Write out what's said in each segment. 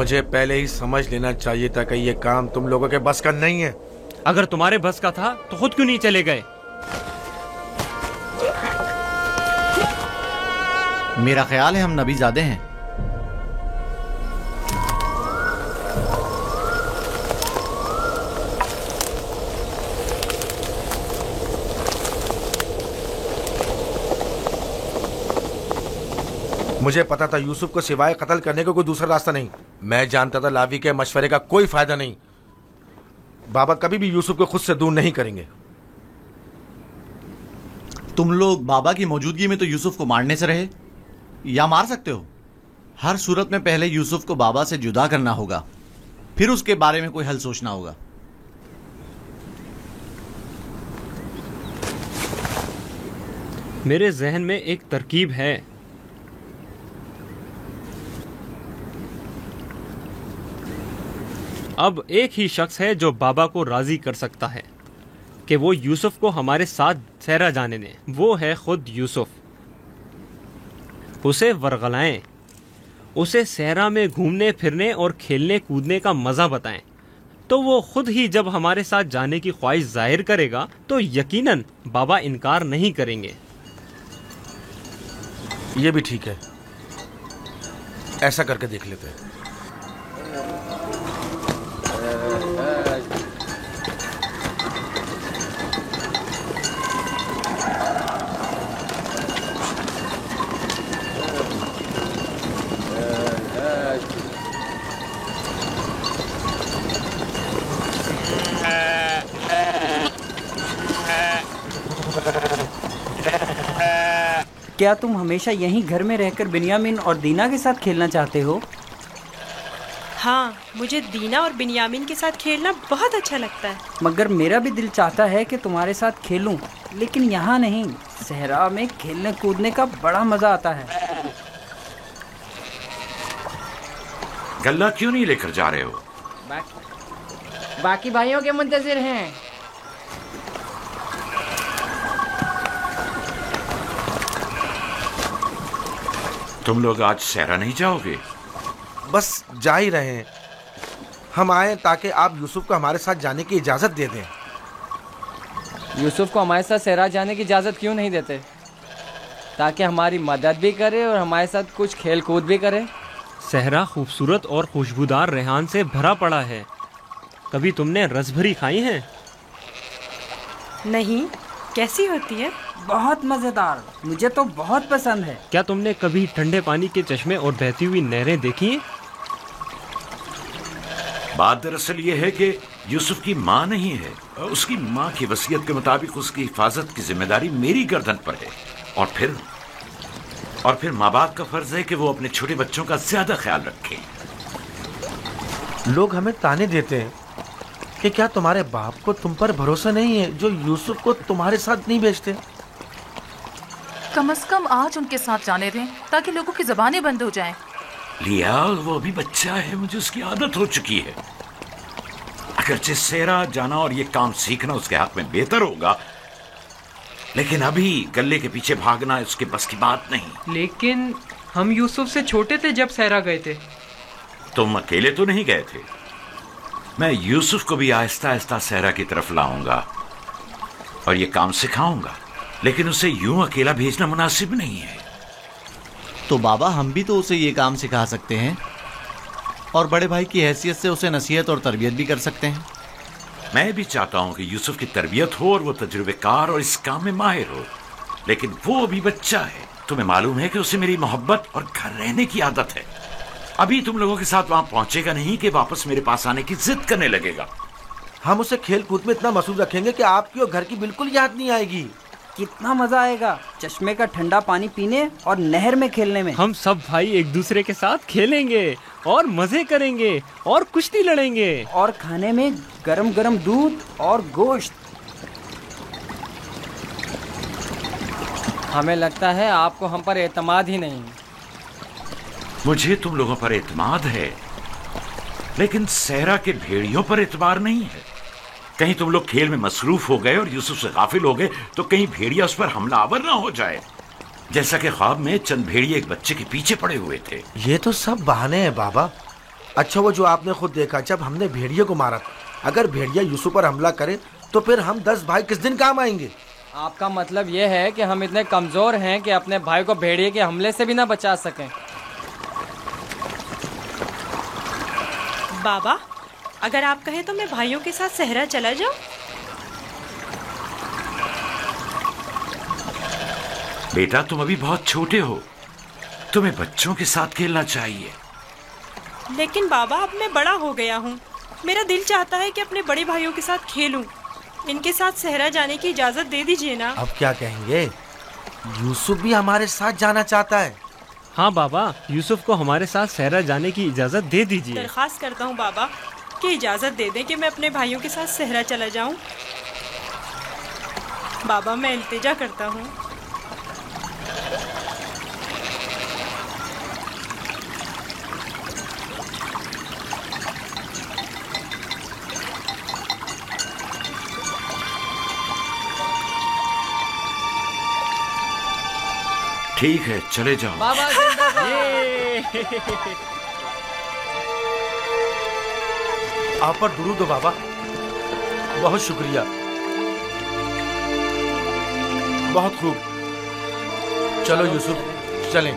मुझे पहले ही समझ लेना चाहिए था कि ये काम तुम लोगों के बस का नहीं है। अगर तुम्हारे बस का था तो खुद क्यों नहीं चले गए? मेरा ख्याल है हम नबीज़ादे हैं। मुझे पता था यूसुफ को सिवाय कत्ल करने का कोई दूसरा रास्ता नहीं। मैं जानता था लावी के मशवरे का कोई फायदा नहीं। बाबा कभी भी यूसुफ को खुद से दूर नहीं करेंगे। तुम लोग बाबा की मौजूदगी में तो यूसुफ को मारने से रहे या मार सकते हो। हर सूरत में पहले यूसुफ को बाबा से जुदा करना होगा, फिर उसके बारे में कोई हल सोचना होगा। मेरे जहन में एक तरकीब है। अब एक ही शख्स है जो बाबा को राजी कर सकता है कि वो यूसुफ को हमारे साथ सहरा जाने दें। वो है खुद यूसुफ। उसे वरगलाएं, उसे सहरा में घूमने फिरने और खेलने कूदने का मजा बताएं, तो वो खुद ही जब हमारे साथ जाने की ख्वाहिश जाहिर करेगा तो यकीनन बाबा इनकार नहीं करेंगे। ये भी ठीक है, ऐसा करके देख लेते हैं। क्या तुम हमेशा यहीं घर में रहकर बिन्यामीन और दीना के साथ खेलना चाहते हो? हाँ, मुझे दीना और बिन्यामीन के साथ खेलना बहुत अच्छा लगता है। मगर मेरा भी दिल चाहता है कि तुम्हारे साथ खेलूं, लेकिन यहाँ नहीं। सहरा में खेलने कूदने का बड़ा मजा आता है। गल्ला क्यों नहीं लेकर जा रहे हो? बाकी भाइयों के मुंतजिर हैं। तुम लोग आज सहरा नहीं जाओगे? बस जा ही रहे हैं। हम आए ताकि आप यूसुफ को हमारे साथ जाने की इजाजत दे दें। यूसुफ को हमारे साथ सहरा जाने की इजाजत क्यों नहीं देते? ताकि हमारी मदद भी करे और हमारे साथ कुछ खेल कूद भी करे। सहरा खूबसूरत और खुशबूदार रेहान से भरा पड़ा है। कभी तुमने रसभरी खाई है? नहीं, कैसी होती है? बहुत मजेदार, मुझे तो बहुत पसंद है। क्या तुमने कभी ठंडे पानी के चश्मे और बहती हुई नहरें देखी हैं? बात दरअसल ये है कि यूसुफ की माँ नहीं है। उसकी माँ की वसीयत के मुताबिक उसकी हिफाजत की जिम्मेदारी मेरी गर्दन पर है। और फिर माँ बाप का फर्ज है कि वो अपने छोटे बच्चों का ज्यादा ख्याल रखें। लोग हमें ताने देते हैं कि क्या तुम्हारे बाप को तुम पर भरोसा नहीं है जो यूसुफ को तुम्हारे साथ नहीं भेजते? कम से कम आज उनके साथ जाने दें ताकि लोगों की ज़बानें बंद हो जाएं। लिया, वो अभी बच्चा है, मुझे उसकी आदत हो चुकी है। अगरचे सहरा जाना और ये काम सीखना उसके हक में बेहतर होगा, लेकिन अभी गल्ले के पीछे भागना उसके बस की बात नहीं। लेकिन हम यूसुफ से छोटे थे जब सहरा गए थे। तुम अकेले तो नहीं गए थे। मैं यूसुफ को भी आहिस्ता आहिस्ता सहरा की तरफ लाऊंगा और ये काम सिखाऊंगा, लेकिन उसे यूं अकेला भेजना मुनासिब नहीं है। तो बाबा, हम भी तो उसे ये काम सिखा सकते हैं और बड़े भाई की हैसियत से उसे नसीहत और तरबियत भी कर सकते हैं। मैं भी चाहता हूं कि यूसुफ की तरबियत हो और वो तजुर्बेकार और इस काम में माहिर हो, लेकिन वो अभी बच्चा है। तुम्हें मालूम है कि उसे मेरी मोहब्बत और घर रहने की आदत है। अभी तुम लोगों के साथ वहां पहुंचेगा नहीं कि वापस मेरे पास आने की जिद करने लगेगा। हम उसे खेल कूद में इतना मसरूफ रखेंगे कि आपकी और घर की बिल्कुल याद नहीं आएगी। कितना मजा आएगा चश्मे का ठंडा पानी पीने और नहर में खेलने में। हम सब भाई एक दूसरे के साथ खेलेंगे और मजे करेंगे और कुश्ती लड़ेंगे और खाने में गरम गरम दूध और गोश्त। हमें लगता है आपको हम पर एतमाद ही नहीं। मुझे तुम लोगों पर एतमाद है, लेकिन सहरा के भेड़ियों पर एतबार नहीं है। कहीं तुम लोग खेल में मसरूफ हो गए और यूसुफ से गाफिल हो गए तो कहीं भेड़िया उस पर हमलावर ना हो जाए, जैसा कि ख्वाब में चंद भेड़िए एक बच्चे के पीछे पड़े हुए थे। ये तो सब बहाने हैं बाबा। अच्छा, वो जो आपने खुद देखा जब हमने भेड़िए को मारा था, अगर भेड़िया यूसुफ पर हमला करे तो फिर हम 10 भाई किस दिन काम आएंगे? आपका मतलब ये है कि हम इतने कमजोर हैं कि अपने भाई को भेड़िए के हमले से भी ना बचा सकें? बाबा, अगर आप कहें तो मैं भाइयों के साथ सहरा चला जाऊं? बेटा, तुम अभी बहुत छोटे हो, तुम्हें बच्चों के साथ खेलना चाहिए। लेकिन बाबा, अब मैं बड़ा हो गया हूँ। मेरा दिल चाहता है कि अपने बड़े भाइयों के साथ खेलूं। इनके साथ सहरा जाने की इजाजत दे दीजिए ना। अब क्या कहेंगे? यूसुफ भी हमारे साथ जाना चाहता है। हाँ बाबा, यूसुफ को हमारे साथ सहरा जाने की इजाजत दे दीजिए। दरख्वास्त करता हूँ बाबा कि इजाजत दे दें कि मैं अपने भाइयों के साथ सहरा चला जाऊं। बाबा, मैं इल्तिजा करता हूँ। ठीक है, चले जाओ। बाबा जिंदाबाद। आप पर दुरूद हो बाबा, बहुत शुक्रिया, बहुत खूब। चलो यूसुफ, चलें।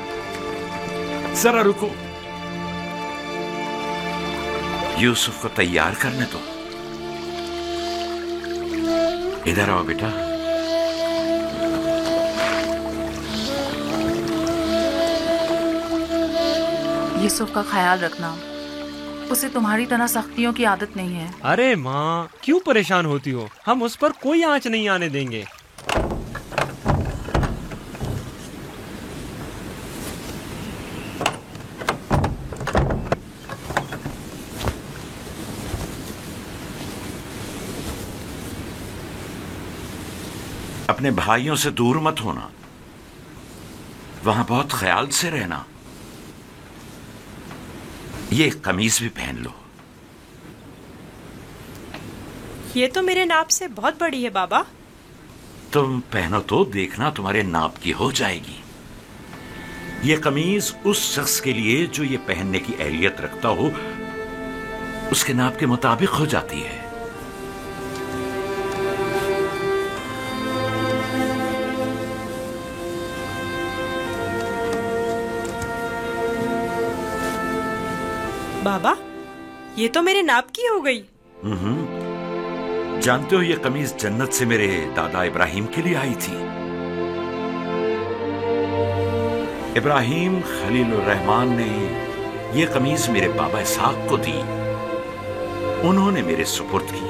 जरा रुको, यूसुफ को तैयार करने दो। इधर आओ बेटा। यूसुफ का ख्याल रखना, उसे तुम्हारी तरह सख्तियों की आदत नहीं है। अरे माँ, क्यों परेशान होती हो? हम उस पर कोई आंच नहीं आने देंगे। अपने भाइयों से दूर मत होना, वहां बहुत ख्याल से रहना। ये कमीज भी पहन लो। ये तो मेरे नाप से बहुत बड़ी है बाबा। तुम पहनो तो देखना तुम्हारे नाप की हो जाएगी। ये कमीज उस शख्स के लिए जो ये पहनने की अहलियत रखता हो, उसके नाप के मुताबिक हो जाती है। बाबा, ये तो मेरे नाप की हो गई। जानते हो, ये कमीज जन्नत से मेरे दादा इब्राहिम के लिए आई थी। इब्राहिम खलीलुर रहमान ने ये कमीज मेरे बाबा इसहाक को दी, उन्होंने मेरे सुपुर्द की,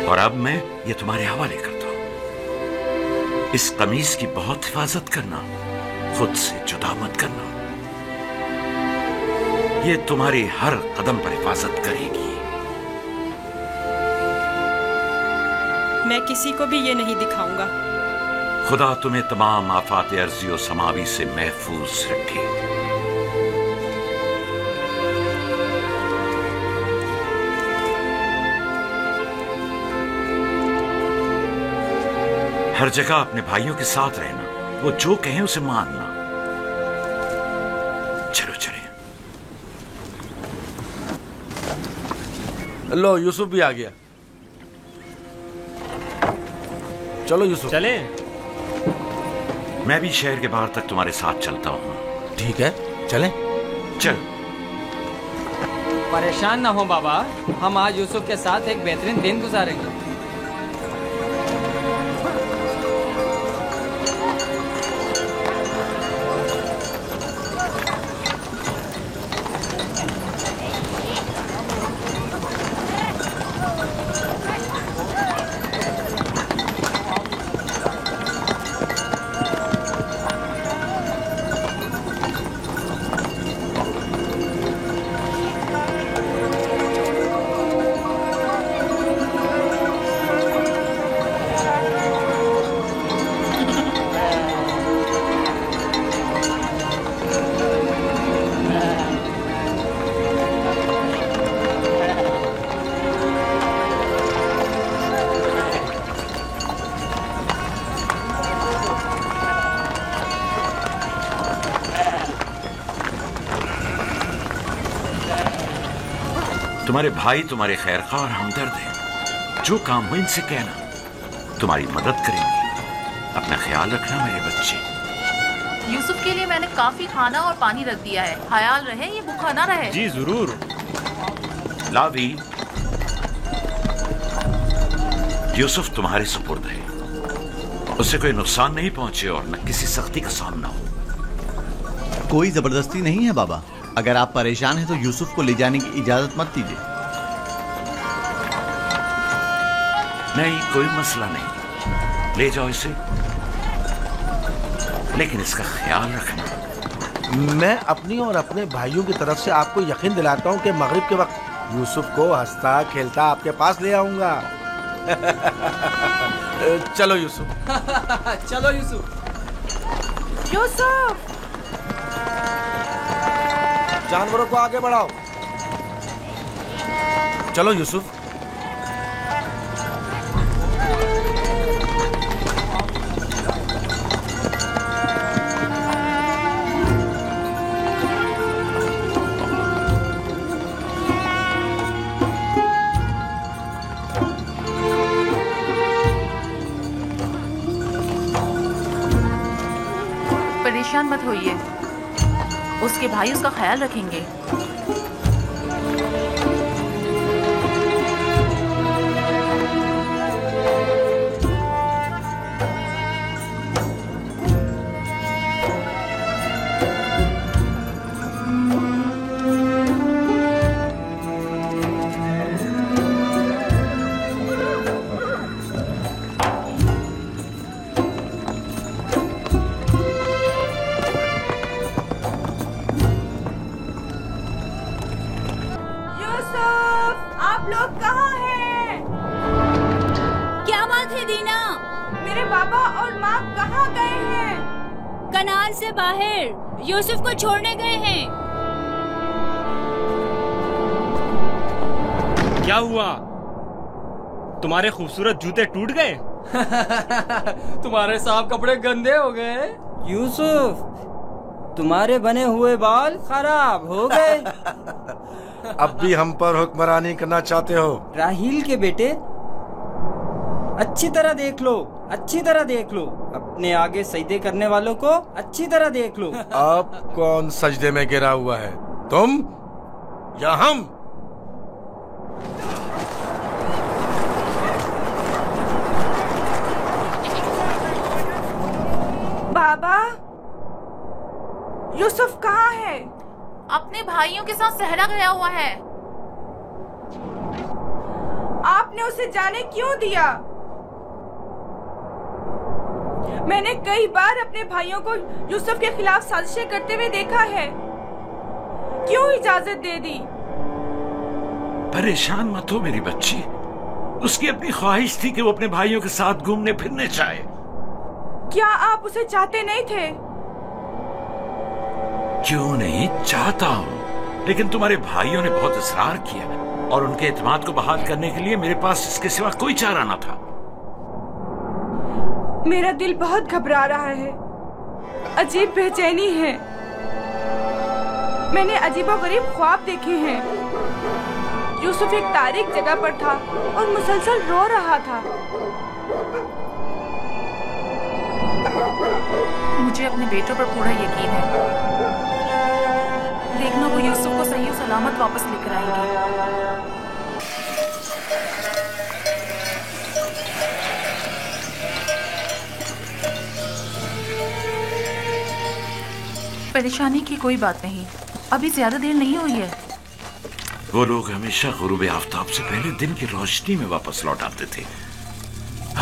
और अब मैं ये तुम्हारे हवाले करता हूं। इस कमीज की बहुत हिफाजत करना, खुद से जुदा मत करना। ये तुम्हारी हर कदम पर हिफाजत करेगी। मैं किसी को भी ये नहीं दिखाऊंगा। खुदा तुम्हें तमाम आफात अर्जी और समावी से महफूज रखे। हर जगह अपने भाइयों के साथ रहना, वो जो कहें उसे मानना। चलो चले। लो, यूसुफ भी आ गया। चलो यूसुफ। चले। मैं भी शहर के बाहर तक तुम्हारे साथ चलता हूँ। ठीक है, चलें। चल। परेशान ना हो बाबा, हम आज यूसुफ के साथ एक बेहतरीन दिन गुजारेंगे। तुम्हारे भाई तुम्हारे खैरखा और हमदर्द हैं। जो काम हो इनसे कहना, तुम्हारी मदद करेंगे। अपना ख्याल रखना मेरे बच्चे। यूसुफ के लिए मैंने काफी खाना और पानी रख दिया है, ख्याल रहे ये भूखा ना रहे। जी जरूर। लावी, यूसुफ तुम्हारे सुपुर्द है। उससे कोई नुकसान नहीं पहुंचे और न किसी सख्ती का सामना हो। कोई जबरदस्ती नहीं है बाबा। अगर आप परेशान हैं तो यूसुफ को ले जाने की इजाजत मत दीजिए। नहीं, कोई मसला नहीं, ले जाओ इसे, लेकिन इसका ख्याल रखना। मैं अपनी और अपने भाइयों की तरफ से आपको यकीन दिलाता हूँ कि मगरिब के वक्त यूसुफ को हंसता खेलता आपके पास ले आऊंगा। चलो यूसुफ। चलो यूसुफ। यूसुफ, जानवरों को आगे बढ़ाओ। चलो यूसुफ। परेशान मत होइए, उसके भाई उसका ख्याल रखेंगे। आप लोग कहाँ हैं? क्या बात है दीना? मेरे बाबा और माँ कहाँ गए हैं? कनान से बाहर यूसुफ को छोड़ने गए हैं। क्या हुआ? तुम्हारे खूबसूरत जूते टूट गए? तुम्हारे साफ कपड़े गंदे हो गए। यूसुफ, तुम्हारे बने हुए बाल खराब हो गए। अब भी हम पर हुक्मरानी करना चाहते हो? राहील के बेटे, अच्छी तरह देख लो, अच्छी तरह देख लो। अपने आगे सजदे करने वालों को अच्छी तरह देख लो। अब कौन सजदे में गिरा हुआ है, तुम या हम? बाबा, यूसुफ कहाँ है? अपने भाइयों के साथ सहरा गया हुआ है। आपने उसे जाने क्यों दिया? मैंने कई बार अपने भाइयों को यूसुफ के खिलाफ साजिशें करते हुए देखा है। क्यों इजाजत दे दी? परेशान मत हो मेरी बच्ची। उसकी अपनी ख्वाहिश थी कि वो अपने भाइयों के साथ घूमने फिरने जाए। क्या आप उसे चाहते नहीं थे? क्यों नहीं, चाहता हूँ, लेकिन तुम्हारे भाइयों ने बहुत इसरार किया और उनके एतमाद को बहाल करने के लिए मेरे पास इसके सिवा कोई चारा न था। मेरा दिल बहुत घबरा रहा है, अजीब बेचैनी है। मैंने अजीबोगरीब ख्वाब देखे हैं। यूसुफ एक तारीक जगह पर था और मुसलसल रो रहा था। मुझे अपने बेटों पर पूरा यकीन है। देखना वो यूसुफ को सही और सलामत वापस लेकर आएंगे। परेशानी की कोई बात नहीं, अभी ज्यादा देर नहीं हुई है। वो लोग हमेशा गुरूब आफ्ताब से पहले दिन की रोशनी में वापस लौट आते थे।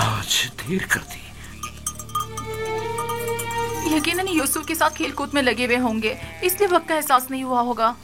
आज देर कर दी। यकीनन यूसुफ के साथ खेलकूद में लगे हुए होंगे, इसलिए वक्त का एहसास नहीं हुआ होगा।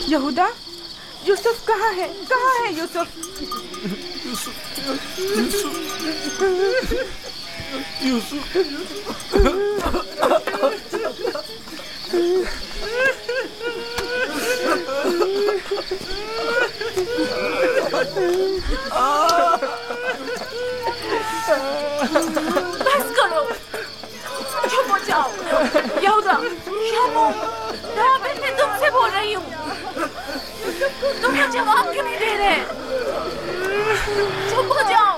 यहूदा, यूसुफ कहाँ है? कहाँ है यूसुफ? बस करो, चुप हो जाओ। यहूदा, शामो, राबिन, मैं तुमसे बोल रही हूँ। तुम तो जवाब क्यों नहीं दे रहे? चुप हो जाओ।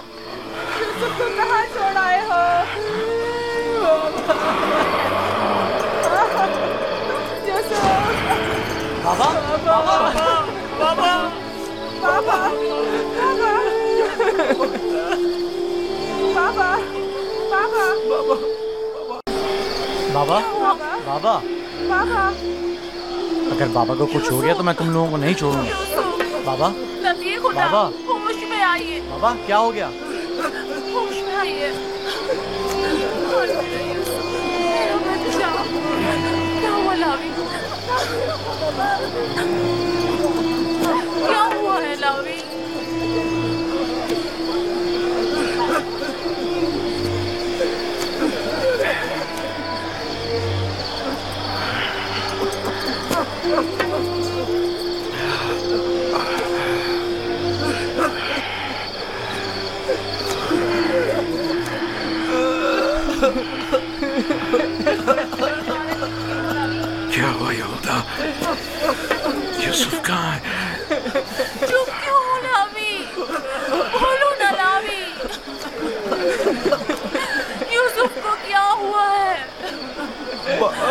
यूसुफ को कहाँ छोड़ आए हो? यूसुफ! बाबा, बाबा, बाबा, बाबा, बाबा, बाबा, बाबा, बाबा, बाबा, अगर बाबा को कुछ हो गया तो मैं तुम लोगों को नहीं छोड़ूंगा। बाबा, नबी खुदा, बाबा, होश में आइए। बाबा, क्या हो गया? होश में आइए। मेरा बच्चा, क्या हुआ लावी? क्या हुआ है लावी? क्या हुआ यहूदा? यूसुफ कहाँ है? चुप क्यों हो लावी? बोलो ना लावी। यूसुफ को क्या हुआ है?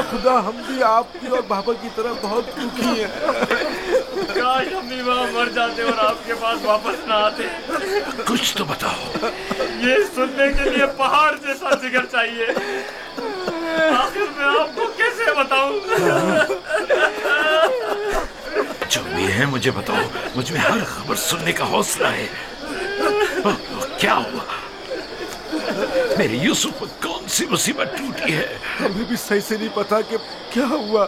खुदा, हम भी आपकी और बाबा की तरह बहुत दुखी हैं। काश हम भी वहाँ मर जाते और आपके पास वापस ना आते। कुछ तो बताओ। ये सुनने के लिए पहाड़ जैसा जिगर चाहिए। आखिर मैं आपको कैसे बताऊं? जो भी है मुझे बताओ। मुझ में हर खबर सुनने का हौसला है। क्या हुआ? मेरे यूसुफ पर कौन सी मुसीबत टूटी है? हमें भी सही से नहीं पता कि क्या हुआ,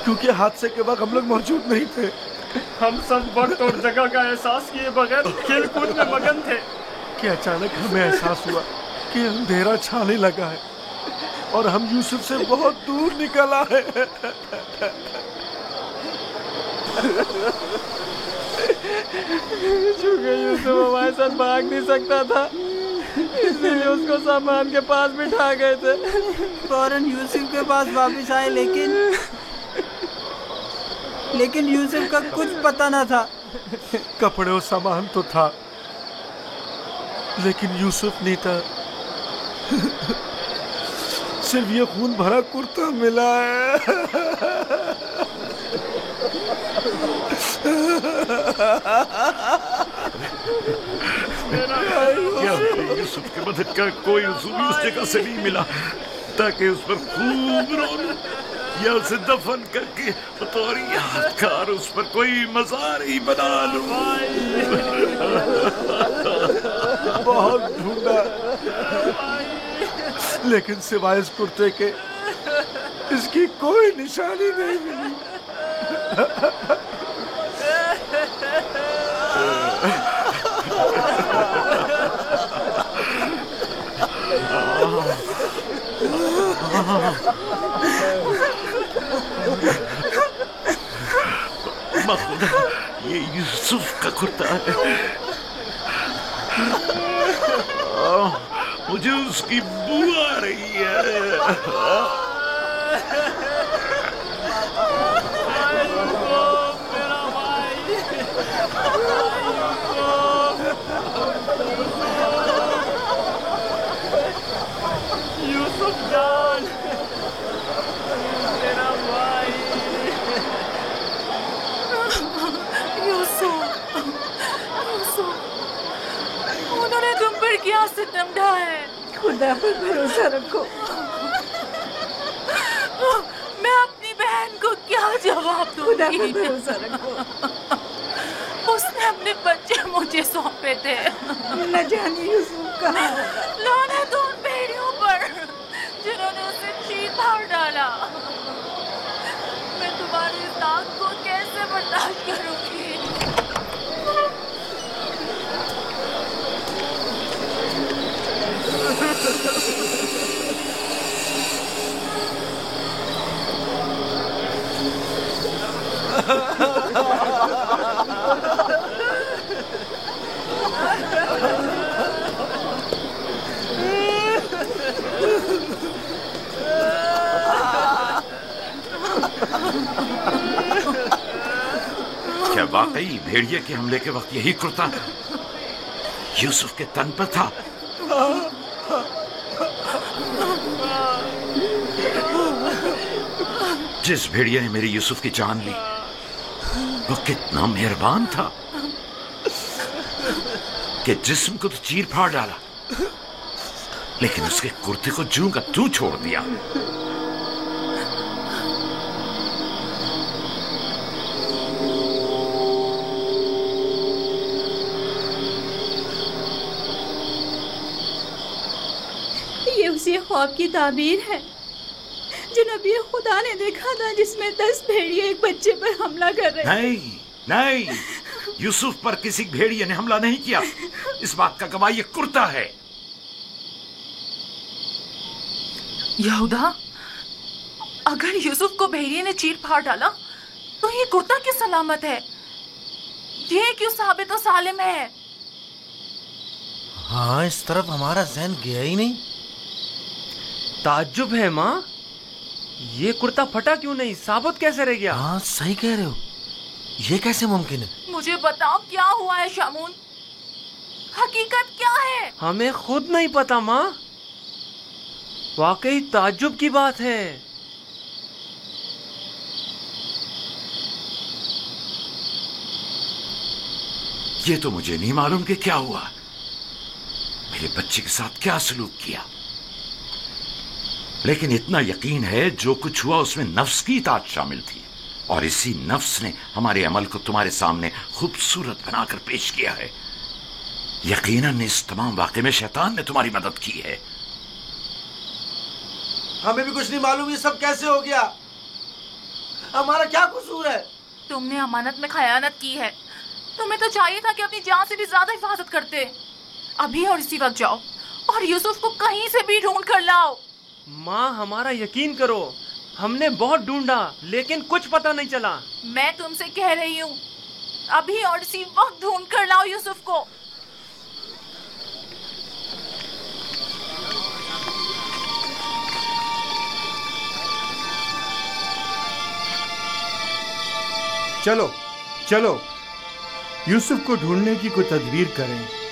क्योंकि हादसे के वक्त हम लोग मौजूद नहीं थे। हम सब वक्त और जगह का एहसास किए बगैर खेल कूद में मगन थे कि अचानक हमें एहसास हुआ कि अंधेरा छाने लगा है और हम यूसुफ से बहुत दूर निकल आए। चूंकि यूसुफ हमारे साथ भाग नहीं सकता था, इसलिए उसको सामान के पास बिठा गए थे। फौरन यूसुफ के पास वापस आए, लेकिन यूसुफ का कुछ पता न था। कपड़े और सामान तो था, लेकिन यूसुफ नहीं था। सिर्फ ये खून भरा कुर्ता मिला है। यूसुफ की मदद का कोई उसूल उस जगह से नहीं मिला ताकि उस पर खूब रो लूं या उसे दफन करके बतौर यादगार उस पर कोई मजार ही बना लूं। बहुत ढूंढा, लेकिन सिवाय इस कुर्ते के इसकी कोई निशानी नहीं मिली। खुदा, ये यूसुफ का कुर्ता है। मुझे उसकी बू आ रही है। यूसुफ जान, तेरा क्या सितम ढा है। खुदा पर भरोसा रखो। मैं अपनी बहन को क्या जवाब खुदा दूंगी? पर भरोसा रखो। उसने अपने बच्चे मुझे सौंपे थे। न जाने यूसुफ कहाँ होगा। लानत उन भेड़ियों पर जिन्होंने उसे चीर फाड़ डाला। मैं तुम्हारी इस आग को कैसे बर्दाश्त करूंगी? क्या वाकई भेड़िए के हमले के वक्त यही कुर्ता यूसुफ के तन पर था? जिस भेड़िए ने मेरी यूसुफ की जान ली वो कितना मेहरबान था कि जिस्म को तो चीर फाड़ डाला लेकिन उसके कुर्ते को जूं का तू छोड़ दिया। ये उसी ख्वाब की ताबीर है जो नबी खुदा ने देखा था, जिसमें 10 भेड़िए एक बच्चे पर हमला कर रहे थे। नहीं नहीं, यूसुफ पर किसी भेड़िए ने हमला नहीं किया। इस बात का गवाह ये कुर्ता है। यहूदा, अगर यूसुफ को भेड़िए ने चीर फाड़ डाला तो ये कुर्ता क्यों सलामत है? ये क्यों साबित और सालिम है? हाँ, इस तरफ हमारा ज़हन गया ही नहीं। ताज्जुब है माँ, ये कुर्ता फटा क्यों नहीं, साबुत कैसे रह गया? हाँ, सही कह रहे हो। ये कैसे मुमकिन है? मुझे बताओ क्या हुआ है शामून, हकीकत क्या है? हमें खुद नहीं पता माँ, वाकई ताज्जुब की बात है। ये तो मुझे नहीं मालूम कि क्या हुआ, मेरे बच्चे के साथ क्या सलूक किया, लेकिन इतना यकीन है जो कुछ हुआ उसमें नफ्स की इताअत शामिल थी और इसी नफ्स ने हमारे अमल को तुम्हारे सामने खूबसूरत बनाकर पेश किया है। यकीनन इस तमाम वाक़े में शैतान ने तुम्हारी मदद की है। हमें भी कुछ नहीं मालूम ये सब कैसे हो गया। हमारा क्या कसूर है? तुमने अमानत में खयानत की है। तुम्हें तो चाहिए था कि अपनी जान से भी ज्यादा हिफाजत करते। अभी और इसी वक्त जाओ और यूसुफ को कहीं से भी ढूंढ कर लाओ। माँ, हमारा यकीन करो, हमने बहुत ढूंढा लेकिन कुछ पता नहीं चला। मैं तुमसे कह रही हूँ, अभी और इसी वक्त ढूंढ कर लाओ यूसुफ को। चलो चलो, यूसुफ को ढूंढने की कोई तदबीर करें।